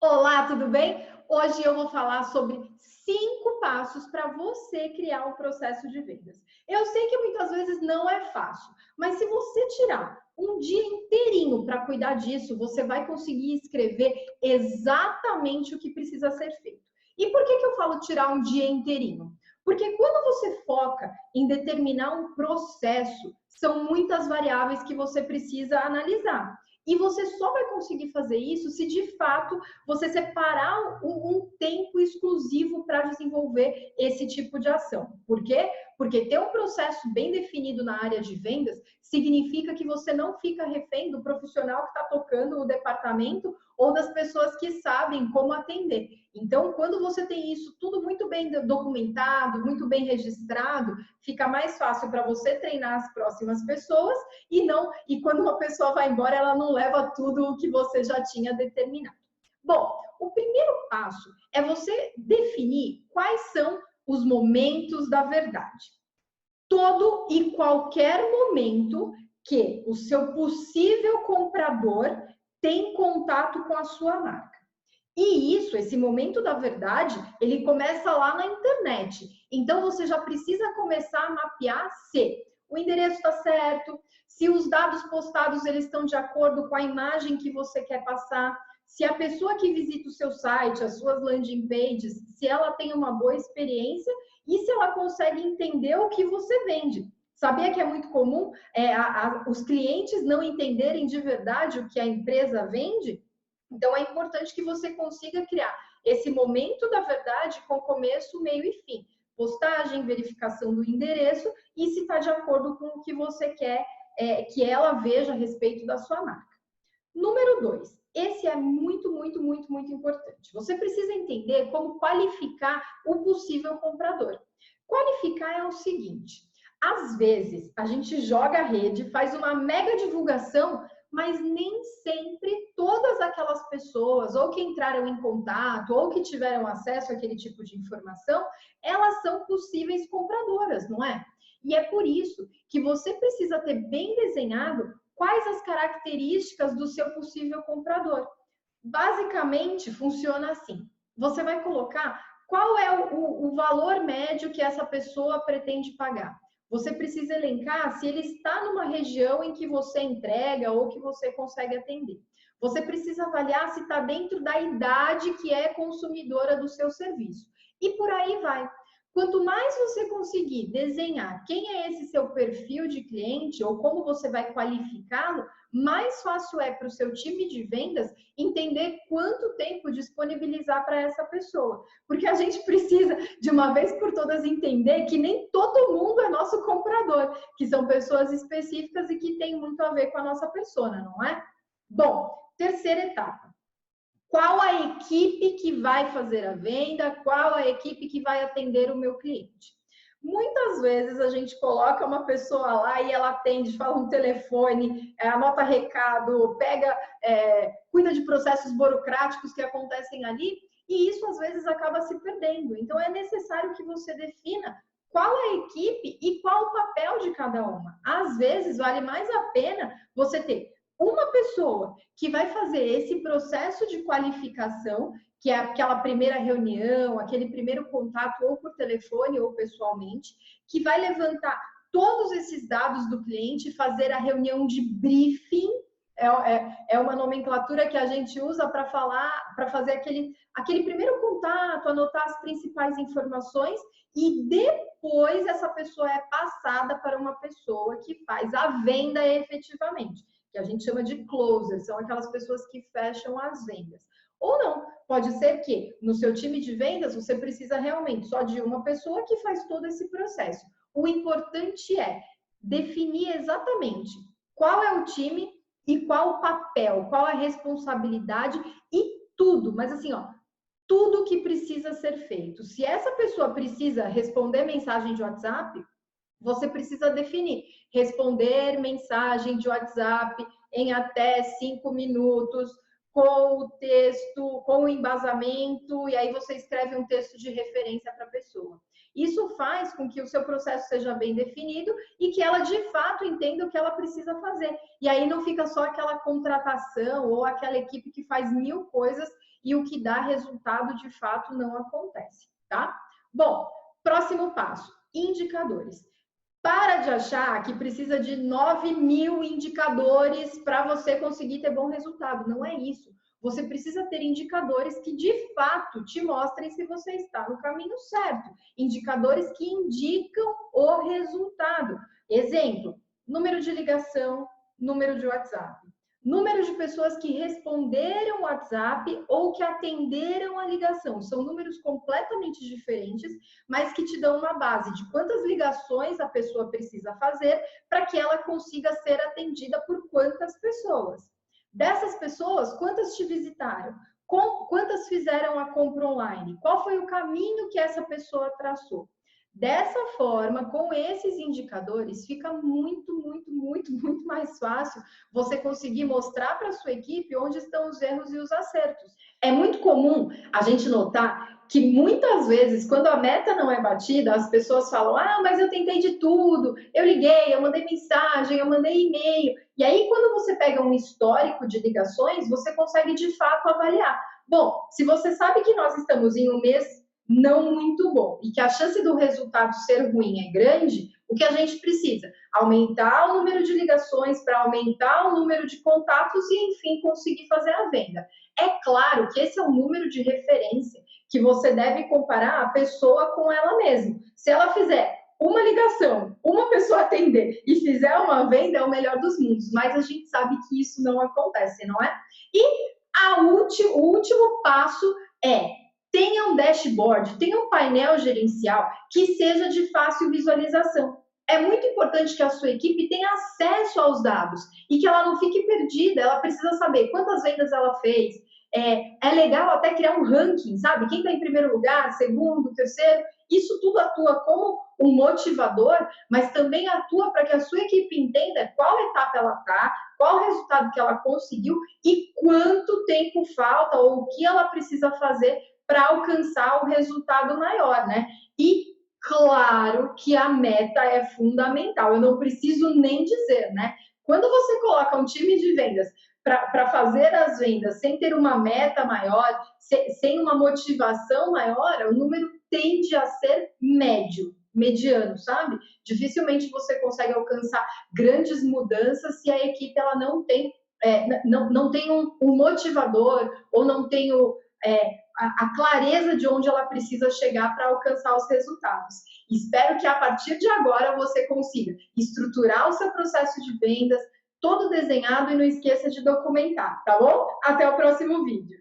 Olá, tudo bem? Hoje eu vou falar sobre 5 passos para você criar um processo de vendas. Eu sei que muitas vezes não é fácil, mas se você tirar um dia inteirinho para cuidar disso, você vai conseguir escrever exatamente o que precisa ser feito. E por que eu falo tirar um dia inteirinho? Porque quando você foca em determinar um processo, são muitas variáveis que você precisa analisar. E você só vai conseguir fazer isso se de fato você separar um tempo exclusivo para desenvolver esse tipo de ação. Por quê? Porque ter um processo bem definido na área de vendas significa que você não fica refém do profissional que está tocando o departamento ou das pessoas que sabem como atender. Então, quando você tem isso tudo muito bem documentado, muito bem registrado, fica mais fácil para você treinar as próximas pessoas e quando uma pessoa vai embora, ela não leva tudo o que você já tinha determinado. Bom, o primeiro passo é você definir quais são os momentos da verdade. Todo e qualquer momento que o seu possível comprador tem contato com a sua marca. E isso, esse momento da verdade, ele começa lá na internet. Então você já precisa começar a mapear se o endereço está certo, se os dados postados eles estão de acordo com a imagem que você quer passar, se a pessoa que visita o seu site, as suas landing pages, se ela tem uma boa experiência e se ela consegue entender o que você vende. Sabia que é muito comum os clientes não entenderem de verdade o que a empresa vende? Então, é importante que você consiga criar esse momento da verdade com começo, meio e fim. Postagem, verificação do endereço e se está de acordo com o que você quer que ela veja a respeito da sua marca. Número 2, esse é muito importante. Você precisa entender como qualificar o possível comprador. Qualificar é o seguinte, às vezes a gente joga a rede, faz uma mega divulgação, mas nem sempre todas aquelas pessoas, ou que entraram em contato, ou que tiveram acesso àquele tipo de informação, elas são possíveis compradoras, não é? E é por isso que você precisa ter bem desenhado quais as características do seu possível comprador. Basicamente, funciona assim. Você vai colocar qual é o valor médio que essa pessoa pretende pagar. Você precisa elencar se ele está numa região em que você entrega ou que você consegue atender. Você precisa avaliar se está dentro da idade que é consumidora do seu serviço. E por aí vai. Quanto mais você conseguir desenhar quem é esse seu perfil de cliente ou como você vai qualificá-lo, mais fácil é para o seu time de vendas entender quanto tempo disponibilizar para essa pessoa. Porque a gente precisa, de uma vez por todas, entender que nem todo mundo é nosso comprador, que são pessoas específicas e que tem muito a ver com a nossa persona, não é? Bom, terceira etapa. Qual a equipe que vai fazer a venda? Qual a equipe que vai atender o meu cliente? Muitas vezes a gente coloca uma pessoa lá e ela atende, fala um telefone, anota recado, cuida de processos burocráticos que acontecem ali, e isso às vezes acaba se perdendo. Então é necessário que você defina qual a equipe e qual o papel de cada uma. Às vezes vale mais a pena você ter uma pessoa que vai fazer esse processo de qualificação, que é aquela primeira reunião, aquele primeiro contato ou por telefone ou pessoalmente, que vai levantar todos esses dados do cliente, fazer a reunião de briefing, é uma nomenclatura que a gente usa para fazer aquele primeiro contato, anotar as principais informações e depois essa pessoa é passada para uma pessoa que faz a venda efetivamente, que a gente chama de closer, são aquelas pessoas que fecham as vendas. Ou não, pode ser que no seu time de vendas você precisa realmente só de uma pessoa que faz todo esse processo. O importante é definir exatamente qual é o time e qual o papel, qual a responsabilidade e tudo, mas assim, ó, tudo que precisa ser feito. Se essa pessoa precisa responder mensagem de WhatsApp, você precisa definir, responder mensagem de WhatsApp em até 5 minutos, com o texto, com o embasamento, e aí você escreve um texto de referência para a pessoa. Isso faz com que o seu processo seja bem definido e que ela de fato entenda o que ela precisa fazer. E aí não fica só aquela contratação ou aquela equipe que faz 1000 coisas e o que dá resultado de fato não acontece, tá? Bom, próximo passo, indicadores. Para de achar que precisa de 9.000 indicadores para você conseguir ter bom resultado. Não é isso. Você precisa ter indicadores que de fato te mostrem se você está no caminho certo. Indicadores que indicam o resultado. Exemplo, número de ligação, número de WhatsApp. Número de pessoas que responderam o WhatsApp ou que atenderam a ligação. São números completamente diferentes, mas que te dão uma base de quantas ligações a pessoa precisa fazer para que ela consiga ser atendida por quantas pessoas. Dessas pessoas, quantas te visitaram? Quantas fizeram a compra online? Qual foi o caminho que essa pessoa traçou? Dessa forma, com esses indicadores, fica muito mais fácil você conseguir mostrar para a sua equipe onde estão os erros e os acertos. É muito comum a gente notar que muitas vezes, quando a meta não é batida, as pessoas falam: ah, mas eu tentei de tudo, eu liguei, eu mandei mensagem, eu mandei e-mail. E aí, quando você pega um histórico de ligações, você consegue de fato avaliar. Bom, se você sabe que nós estamos em um mês não muito bom e que a chance do resultado ser ruim é grande, o que a gente precisa? Aumentar o número de ligações para aumentar o número de contatos e, enfim, conseguir fazer a venda. É claro que esse é um número de referência que você deve comparar a pessoa com ela mesma. Se ela fizer uma ligação, uma pessoa atender e fizer uma venda, é o melhor dos mundos, mas a gente sabe que isso não acontece, não é? E o último passo é: tenha um dashboard, tenha um painel gerencial que seja de fácil visualização. É muito importante que a sua equipe tenha acesso aos dados e que ela não fique perdida. Ela precisa saber quantas vendas ela fez. É legal até criar um ranking, sabe? Quem está em primeiro lugar, segundo, terceiro. Isso tudo atua como um motivador, mas também atua para que a sua equipe entenda qual etapa ela está, qual o resultado que ela conseguiu e quanto tempo falta ou o que ela precisa fazer para alcançar o resultado maior, né? E claro que a meta é fundamental, eu não preciso nem dizer, né? Quando você coloca um time de vendas para fazer as vendas sem ter uma meta maior, sem uma motivação maior, o número tende a ser médio, mediano, sabe? Dificilmente você consegue alcançar grandes mudanças se a equipe ela não tem, não tem um motivador ou não tem a clareza de onde ela precisa chegar para alcançar os resultados. Espero que a partir de agora você consiga estruturar o seu processo de vendas, todo desenhado, e não esqueça de documentar, tá bom? Até o próximo vídeo.